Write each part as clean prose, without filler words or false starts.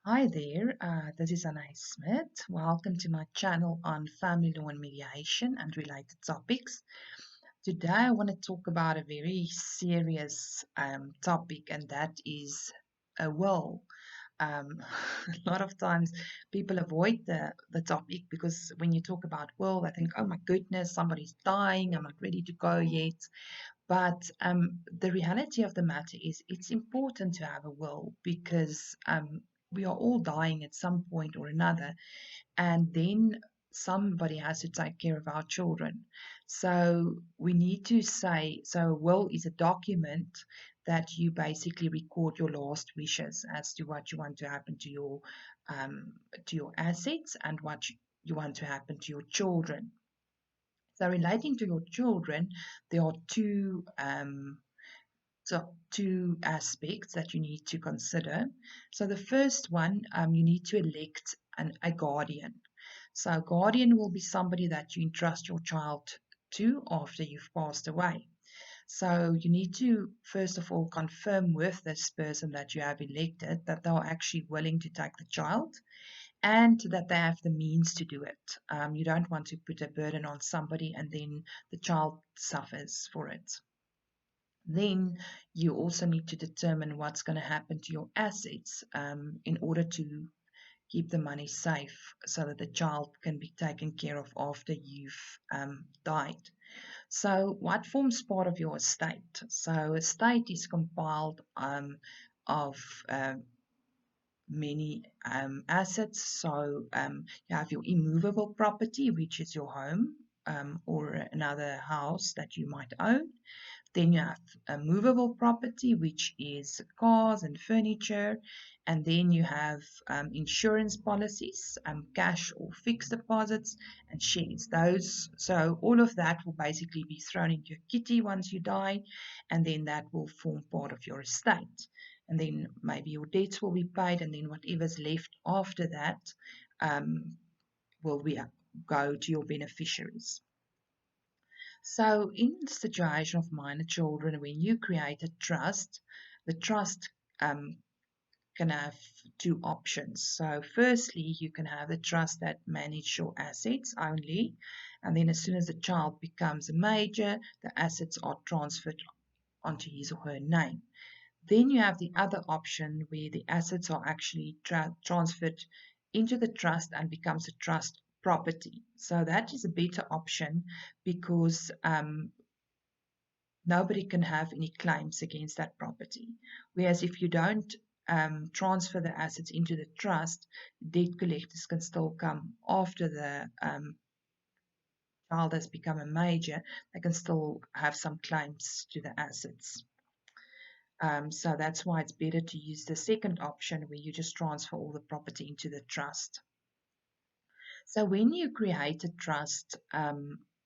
Hi there, this is Anais Smith. Welcome to my channel on family law and mediation and related topics. Today, I want to talk about a very serious topic, and that is a will. A lot of times people avoid the topic because when you talk about will, they think, oh my goodness, somebody's dying, I'm not ready to go yet. But the reality of the matter is, it's important to have a will because we are all dying at some point or another, and then somebody has to take care of our children. So we need to say, so a will is a document that you basically record your last wishes as to what you want to happen to your assets and what you want to happen to your children. So relating to your children, there are two aspects that you need to consider. So the first one, you need to elect a guardian. So a guardian will be somebody that you entrust your child to after you've passed away. So you need to first of all confirm with this person that you have elected that they are actually willing to take the child and that they have the means to do it. You don't want to put a burden on somebody and then the child suffers for it. Then you also need to determine what's going to happen to your assets in order to keep the money safe so that the child can be taken care of after you've died. So, what forms part of your estate? So, estate is compiled of many assets. So, you have your immovable property, which is your home or another house that you might own. Then you have a movable property, which is cars and furniture. And then you have insurance policies, cash or fixed deposits, and shares. So all of that will basically be thrown into a kitty once you die, and then that will form part of your estate. And then maybe your debts will be paid, and then whatever's left after that um, will go to your beneficiaries. So, in the situation of minor children, when you create a trust, the trust um, can have two options. So, firstly, you can have the trust that manage your assets only, and then as soon as the child becomes a major, the assets are transferred onto his or her name. Then you have the other option where the assets are actually transferred into the trust and becomes a trust property. So that is a better option because nobody can have any claims against that property. Whereas if you don't transfer the assets into the trust, debt collectors can still come after the child has become a major, they can still have some claims to the assets. So that's why it's better to use the second option where you just transfer all the property into the trust. So when you create a trust,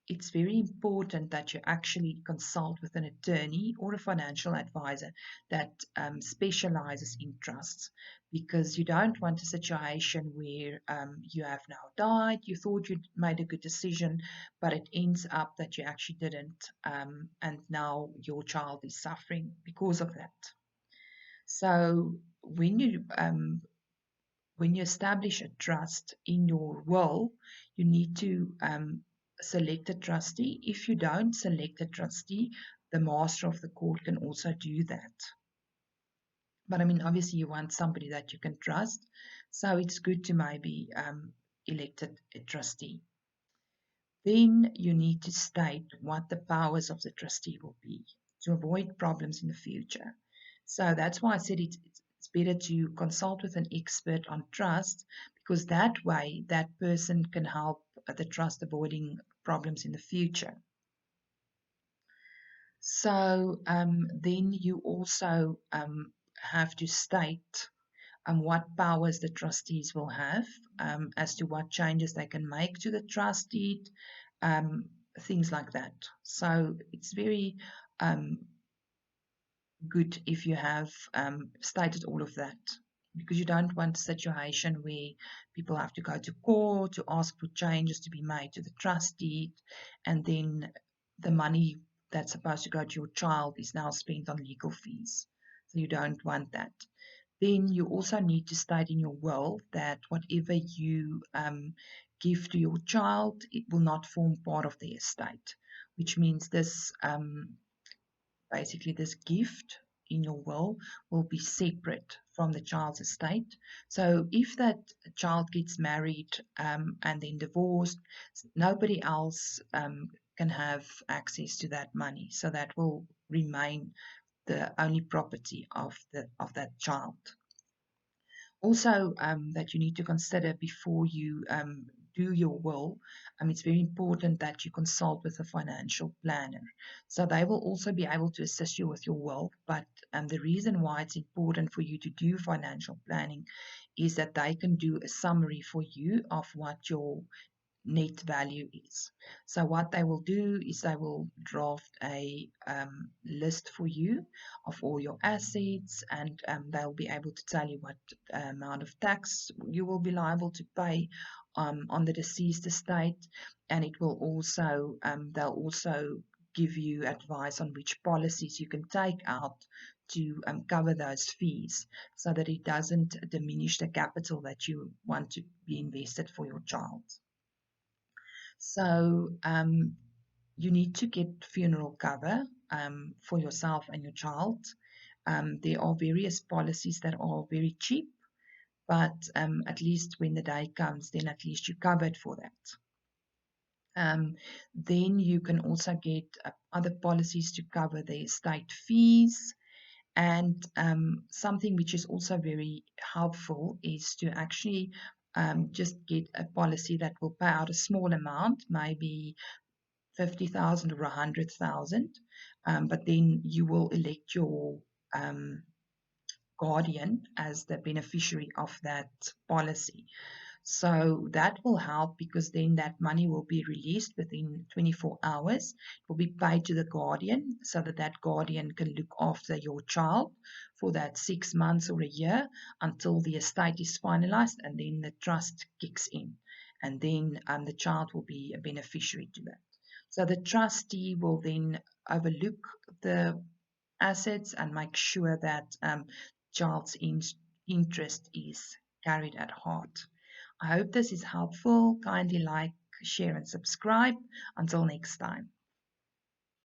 it's very important that you actually consult with an attorney or a financial advisor that specializes in trusts, because you don't want a situation where you have now died, you thought you'd made a good decision, but it ends up that you actually didn't, and now your child is suffering because of that. So when you establish a trust in your will, you need to select a trustee. If you don't select a trustee, the master of the court can also do that. But I mean, obviously, you want somebody that you can trust, so it's good to maybe elect a trustee. Then you need to state what the powers of the trustee will be to avoid problems in the future. So that's why I said it's better to consult with an expert on trust, because that way that person can help the trust avoiding problems in the future. So then you also have to state what powers the trustees will have, as to what changes they can make to the trust deed, um, things like that. So it's very um, good if you have stated all of that, because you don't want a situation where people have to go to court to ask for changes to be made to the trust deed, and then the money that's supposed to go to your child is now spent on legal fees. So you don't want that. Then you also need to state in your will that whatever you give to your child, it will not form part of the estate, which means this basically this gift in your will be separate from the child's estate. So if that child gets married and then divorced, nobody else can have access to that money. So that will remain the only property of that child. Also, that you need to consider before you do your will, it's very important that you consult with a financial planner. So they will also be able to assist you with your will. But the reason why it's important for you to do financial planning is that they can do a summary for you of what your net value is. So what they will do is they will draft a list for you of all your assets, and they'll be able to tell you what amount of tax you will be liable to pay on the deceased estate, and it will also they'll also give you advice on which policies you can take out to cover those fees so that it doesn't diminish the capital that you want to be invested for your child. So you need to get funeral cover for yourself and your child. There are various policies that are very cheap, but at least when the day comes, then at least you're covered for that. Then you can also get other policies to cover the estate fees. And something which is also very helpful is to actually just get a policy that will pay out a small amount, maybe 50,000 or 100,000, but then you will elect your um, guardian as the beneficiary of that policy. So that will help because then that money will be released within 24 hours. It will be paid to the guardian so that that guardian can look after your child for that 6 months or a year until the estate is finalized, and then the trust kicks in. And then the child will be a beneficiary to that. So the trustee will then overlook the assets and make sure that child's interest is carried at heart. I hope this is helpful. Kindly like, share, and subscribe. Until next time.